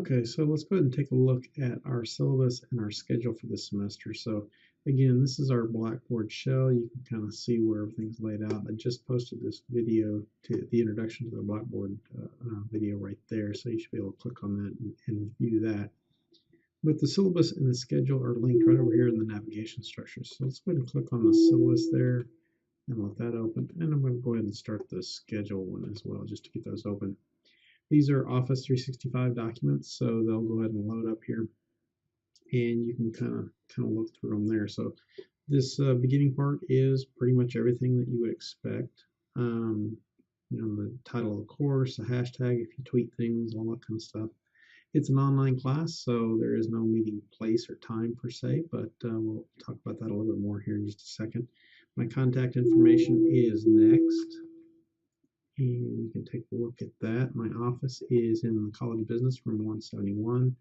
Okay, so let's go ahead and take a look at our syllabus and our schedule for this semester. So again, this is our Blackboard shell. You can kind of see where everything's laid out. I just posted this video to the introduction to the Blackboard video right there, so you should be able to click on that and view that. But the syllabus and the schedule are linked right over here in the navigation structure. So let's go ahead and click on the syllabus there and let that open. And I'm going to go ahead and start the schedule one as well, just to get those open. These are Office 365 documents, so they'll go ahead and load up here, and you can kind of look through them there. So this beginning part is pretty much everything that you would expect. The title of the course, a hashtag if you tweet things, all that kind of stuff. It's an online class, so there is no meeting place or time per se, but we'll talk about that a little bit more here in just a second. My contact information is next. And you can take a look at that. My office is in the College Business Room 171.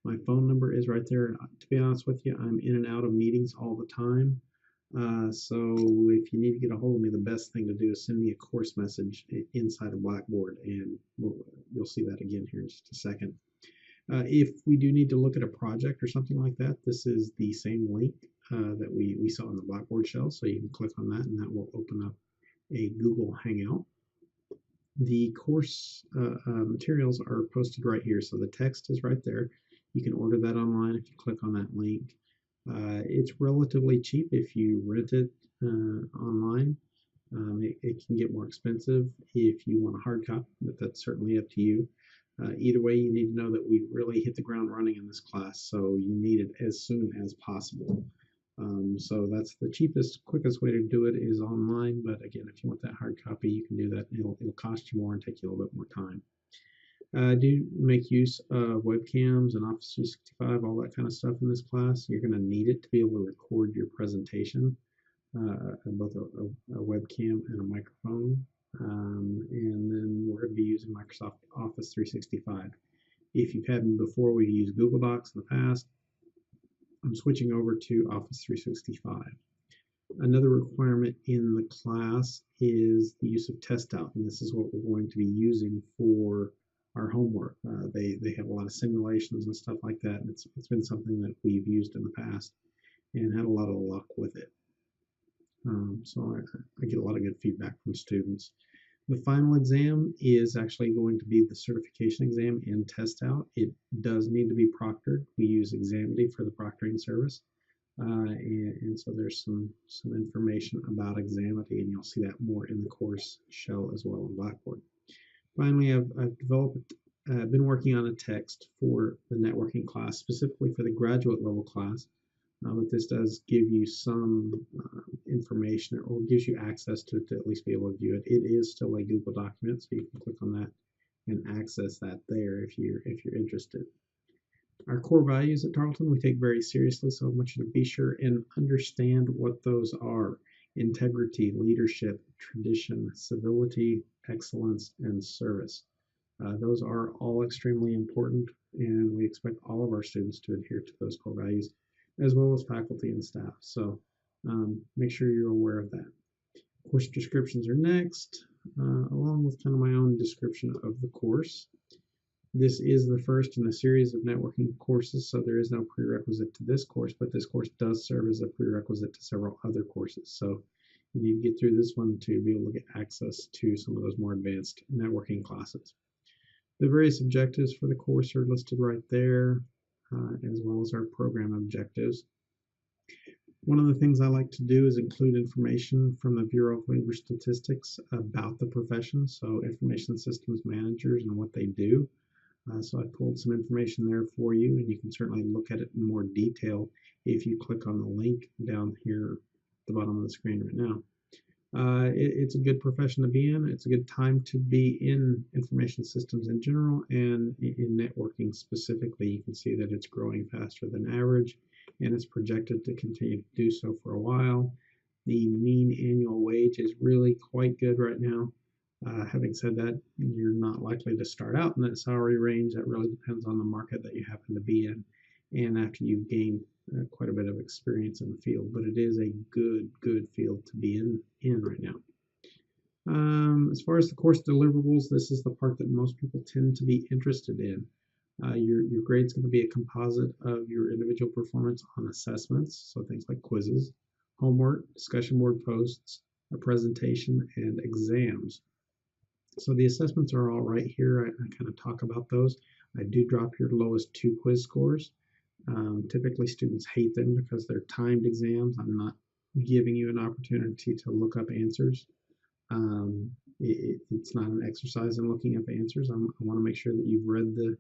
My phone number is right there. To be honest with you, I'm in and out of meetings all the time. So if you need to get a hold of me, the best thing to do is send me a course message inside of Blackboard, and you'll see that again here in just a second. If we do need to look at a project or something like that, this is the same link that we saw in the Blackboard shell. So you can click on that, and that will open up a Google Hangout. The course materials are posted right here, so the text is right there. You can order that online if you click on that link. It's relatively cheap if you rent it online. It can get more expensive if you want a hard copy, but that's certainly up to you. Either way, you need to know that we really hit the ground running in this class, so you need it as soon as possible. So that's the cheapest, quickest way to do it is online. But again, if you want that hard copy, you can do that. It'll cost you more and take you a little bit more time. Do make use of webcams and Office 365, all that kind of stuff in this class. You're going to need it to be able to record your presentation, both a webcam and a microphone. And then we're going to be using Microsoft Office 365. If you've had them before, we've used Google Docs in the past. I'm switching over to Office 365. Another requirement in the class is the use of test out, and this is what we're going to be using for our homework. They have a lot of simulations and stuff like that, and it's been something that we've used in the past and had a lot of luck with it. So I get a lot of good feedback from students. The final exam is actually going to be the certification exam and test out. It does need to be proctored. We use Examity for the proctoring service. And so there's some information about Examity, and you'll see that more in the course shell as well in Blackboard. Finally, I've been working on a text for the networking class, specifically for the graduate level class. But this does give you some information, or gives you access to it to at least be able to view it. It is still a Google document, so you can click on that and access that there if you're interested. Our core values at Tarleton we take very seriously, so I want you to be sure and understand what those are: integrity, leadership, tradition, civility, excellence, and service. Those are all extremely important, and we expect all of our students to adhere to those core values, as well as faculty and staff. So make sure you're aware of that. Course descriptions are next, along with kind of my own description of the course. This is the first in a series of networking courses, so there is no prerequisite to this course, but this course does serve as a prerequisite to several other courses. So you need to get through this one to be able to get access to some of those more advanced networking classes. The various objectives for the course are listed right there, as well as our program objectives. One of the things I like to do is include information from the Bureau of Labor Statistics about the profession, so information systems managers and what they do. So I pulled some information there for you, and you can certainly look at it in more detail if you click on the link down here at the bottom of the screen right now. It's a good profession to be in. It's a good time to be in information systems in general, and in networking specifically. You can see that it's growing faster than average, and it's projected to continue to do so for a while. The mean annual wage is really quite good right now. Having said that, you're not likely to start out in that salary range. That really depends on the market that you happen to be in, and after you've gained quite a bit of experience in the field. But it is a good field to be in right now. As far as the course deliverables, this is the part that most people tend to be interested in. Your grade's going to be a composite of your individual performance on assessments, so things like quizzes, homework, discussion board posts, a presentation, and exams. So the assessments are all right here. I kind of talk about those. I do drop your lowest 2 quiz scores. Typically students hate them because they're timed exams. I'm not giving you an opportunity to look up answers. It's not an exercise in looking up answers. I want to make sure that you've read the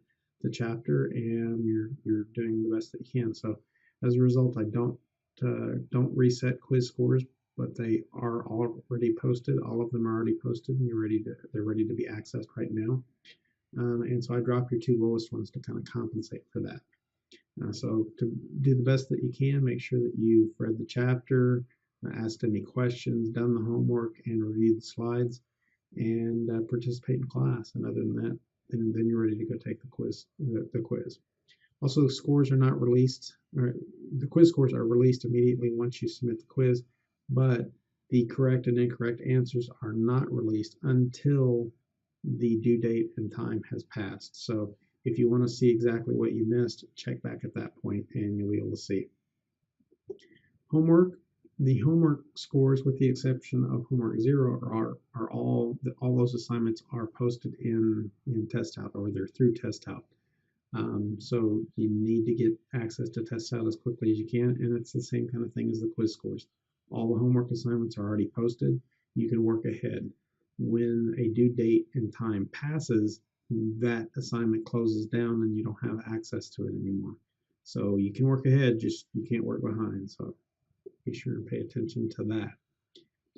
chapter and you're doing the best that you can. So as a result, I don't reset quiz scores, but they are already posted. All of them are already posted, and they're ready to be accessed right now. And so I drop your 2 lowest ones to kind of compensate for that. So to do the best that you can, make sure that you've read the chapter, asked any questions, done the homework, and reviewed the slides, and participate in class. And other than that, then you're ready to go take the quiz. Also, the scores are not released. The quiz scores are released immediately once you submit the quiz, but the correct and incorrect answers are not released until the due date and time has passed. So if you want to see exactly what you missed, check back at that point and you'll be able to see. Homework. The homework scores, with the exception of homework 0, are all those assignments are posted in TestOut, or they're through TestOut. So you need to get access to TestOut as quickly as you can, and it's the same kind of thing as the quiz scores. All the homework assignments are already posted. You can work ahead. When a due date and time passes, that assignment closes down and you don't have access to it anymore. So you can work ahead, just you can't work behind. So be sure and pay attention to that.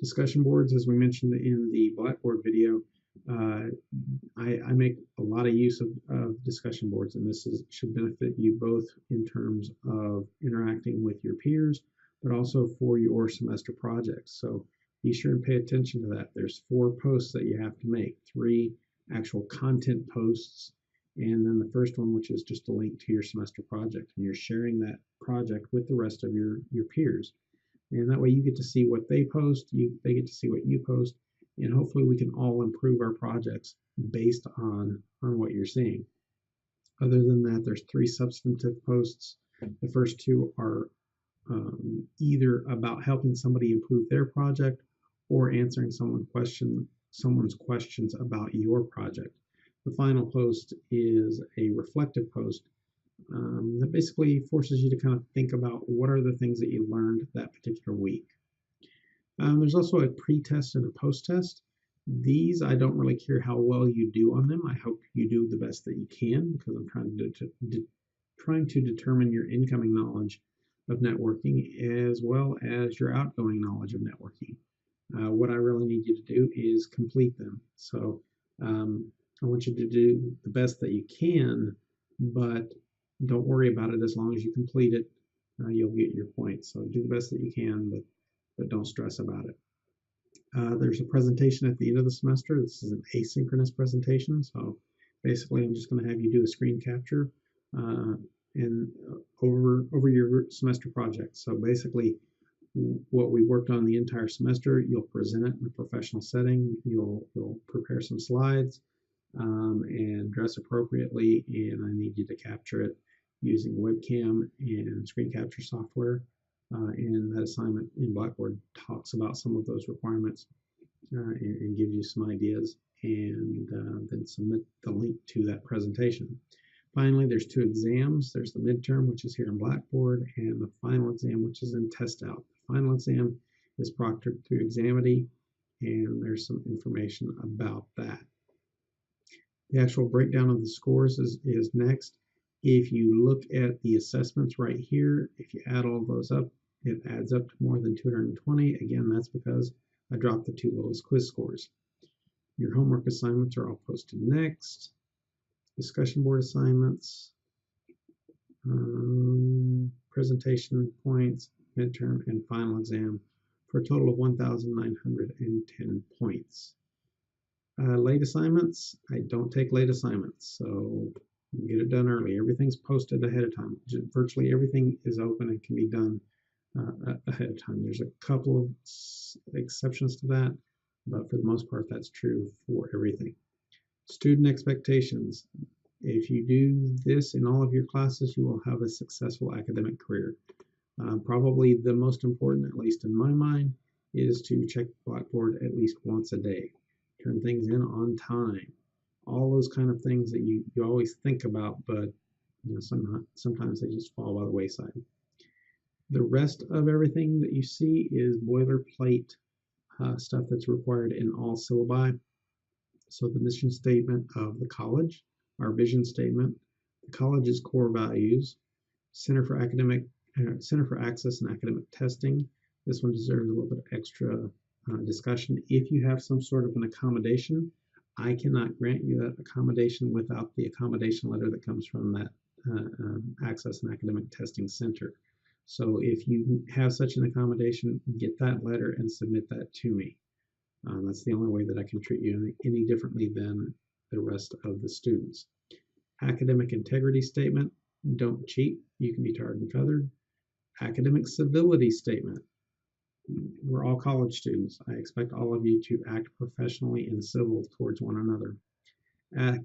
Discussion boards, as we mentioned in the Blackboard video, I make a lot of use of discussion boards, and this should benefit you both in terms of interacting with your peers, but also for your semester projects. So be sure and pay attention to that. There's 4 posts that you have to make, 3 actual content posts, and then the first one, which is just a link to your semester project, and you're sharing that project with the rest of your peers. And that way you get to see what they post, they get to see what you post, and hopefully we can all improve our projects based on what you're seeing. Other than that, there's 3 substantive posts. The first 2 are either about helping somebody improve their project or answering someone's questions about your project. The final post is a reflective post that basically forces you to kind of think about what are the things that you learned that particular week. There's also a pre-test and a post-test. These, I don't really care how well you do on them. I hope you do the best that you can, because I'm trying to determine your incoming knowledge of networking as well as your outgoing knowledge of networking. What I really need you to do is complete them. So I want you to do the best that you can, but don't worry about it. As long as you complete it, you'll get your points. So do the best that you can, but don't stress about it. There's a presentation at the end of the semester. This is an asynchronous presentation. So basically, I'm just going to have you do a screen capture and over your semester project. So basically, what we worked on the entire semester, you'll present it in a professional setting. You'll prepare some slides and dress appropriately, and I need you to capture it using webcam and screen capture software. And that assignment in Blackboard talks about some of those requirements and gives you some ideas, and then submit the link to that presentation. Finally, there's 2 exams. There's the midterm, which is here in Blackboard, and the final exam, which is in TestOut. The final exam is proctored through Examity, and there's some information about that. The actual breakdown of the scores is next. If you look at the assessments right here, if you add all those up, it adds up to more than 220. Again, that's because I dropped the 2 lowest quiz scores. Your homework assignments are all posted next. Discussion board assignments, presentation points, midterm, and final exam for a total of 1,910 points. Late assignments, I don't take late assignments, so get it done early. Everything's posted ahead of time. Virtually everything is open and can be done ahead of time. There's a couple of exceptions to that, but for the most part, that's true for everything. Student expectations. If you do this in all of your classes, you will have a successful academic career. Probably the most important, at least in my mind, is to check Blackboard at least once a day. Turn things in on time. All those kind of things that you always think about, but sometimes they just fall by the wayside. The rest of everything that you see is boilerplate stuff that's required in all syllabi. So the mission statement of the college, our vision statement, the college's core values, Center for Access and Academic Testing. This one deserves a little bit of extra discussion. If you have some sort of an accommodation, I cannot grant you that accommodation without the accommodation letter that comes from that Access and Academic Testing Center. So if you have such an accommodation, get that letter and submit that to me. That's the only way that I can treat you any differently than the rest of the students. Academic integrity statement, don't cheat, you can be tarred and feathered. Academic civility statement, we're all college students. I expect all of you to act professionally and civil towards one another.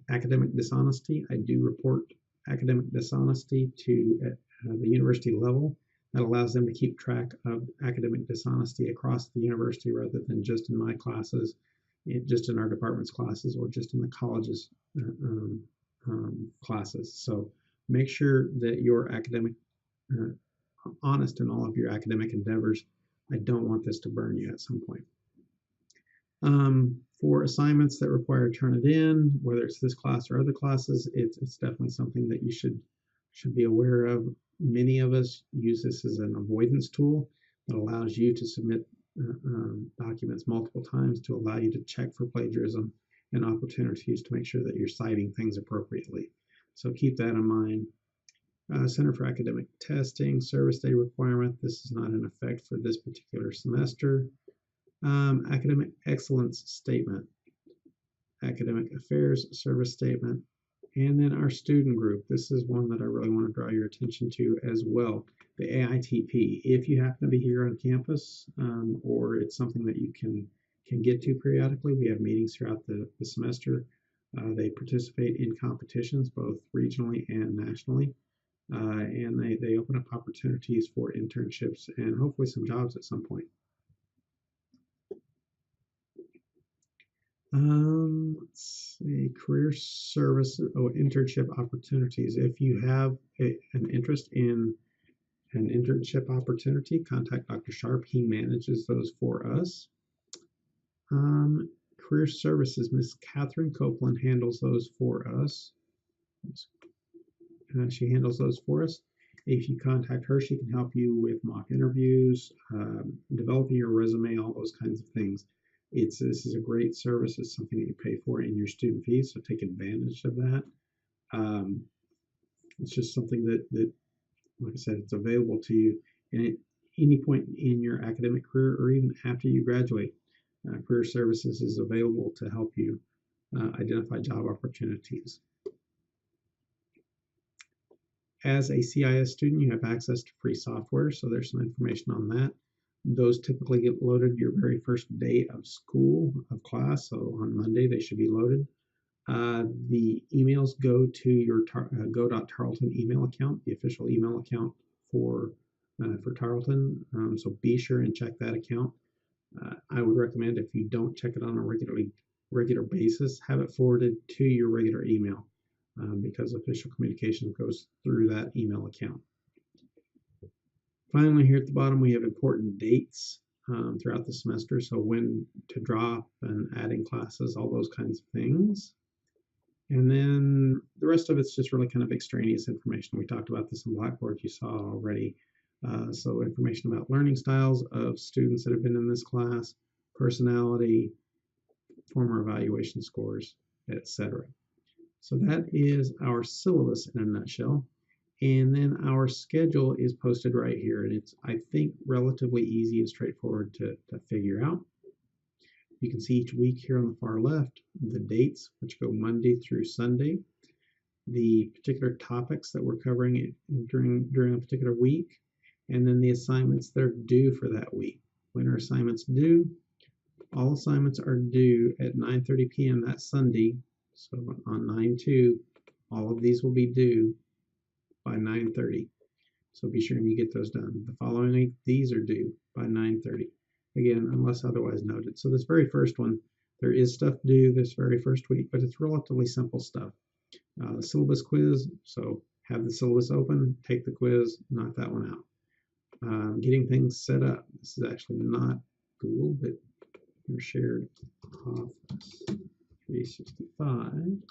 Academic dishonesty, I do report academic dishonesty to the university level. That allows them to keep track of academic dishonesty across the university rather than just in my classes, just in our department's classes, or just in the college's classes. So make sure that you're honest in all of your academic endeavors. I don't want this to burn you at some point. For assignments that require turn it in, whether it's this class or other classes, it's definitely something that you should be aware of. Many of us use this as an avoidance tool that allows you to submit documents multiple times to allow you to check for plagiarism and opportunities to make sure that you're citing things appropriately. So keep that in mind. Center for Academic Testing, service day requirement. This is not in effect for this particular semester. Academic excellence statement, academic affairs service statement, and then our student group. This is one that I really want to draw your attention to as well. The AITP. If you happen to be here on campus, or it's something that you can get to periodically, we have meetings throughout the semester. They participate in competitions both regionally and nationally, and they open up opportunities for internships and hopefully some jobs at some point. Let's see, career service, internship opportunities. If you have an interest in an internship opportunity, contact Dr. Sharp. He manages those for us. Career services, Miss Catherine Copeland handles those for us. She handles those for us. If you contact her, she can help you with mock interviews, developing your resume, all those kinds of things. This is a great service. It's something that you pay for in your student fees, so take advantage of that. It's just something that, like I said, it's available to you at any point in your academic career or even after you graduate. Career Services is available to help you identify job opportunities. As a CIS student, you have access to free software, so there's some information on that. Those typically get loaded your very first day of school, of class, so on Monday they should be loaded. The emails go to your go.tarleton email account, the official email account for Tarleton, so be sure and check that account. I would recommend, if you don't check it on a regular basis, have it forwarded to your regular email, because official communication goes through that email account. Finally, here at the bottom, we have important dates throughout the semester, so when to drop and adding classes, all those kinds of things. And then the rest of it's just really kind of extraneous information. We talked about this in Blackboard, you saw already. So information about learning styles of students that have been in this class, personality, former evaluation scores, etc. So that is our syllabus in a nutshell. And then our schedule is posted right here, and it's, I think, relatively easy and straightforward to figure out. You can see each week here on the far left, the dates, which go Monday through Sunday, the particular topics that we're covering during a particular week, and then the assignments that are due for that week. When are assignments due? All assignments are due at 9:30 p.m. that Sunday, so on 9/2, All of these will be due by 9:30. So be sure you get those done. The following week, these are due by 9:30. Again, unless otherwise noted. So this very first one, there is stuff due this very first week, but it's relatively simple stuff. The syllabus quiz, so have the syllabus open, take the quiz, knock that one out. Getting things set up. This is actually not Google, but your shared Office 365.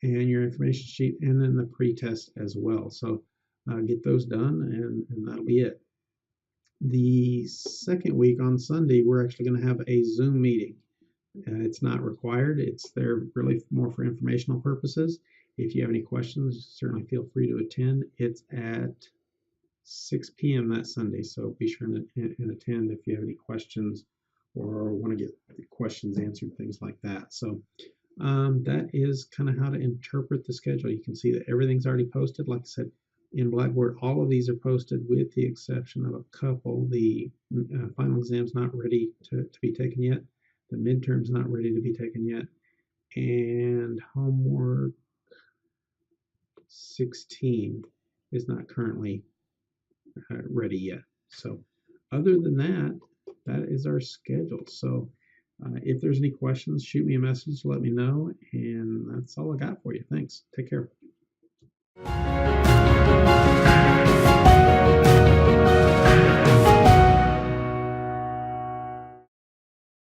And your information sheet, and then the pre-test as well. So get those done, and that'll be it. The second week on Sunday, we're actually going to have a Zoom meeting. It's not required. It's there really more for informational purposes. If you have any questions, certainly feel free to attend. It's at 6 p.m. that Sunday, so be sure and attend if you have any questions or want to get questions answered, things like that. So that is kind of how to interpret the schedule. You can see that everything's already posted. Like I said, in Blackboard, all of these are posted with the exception of a couple. The final exam's not ready to be taken yet. The midterm's not ready to be taken yet. And homework 16 is not currently ready yet. So other than that, that is our schedule. So if there's any questions, shoot me a message, let me know, and that's all I got for you. Thanks. Take care.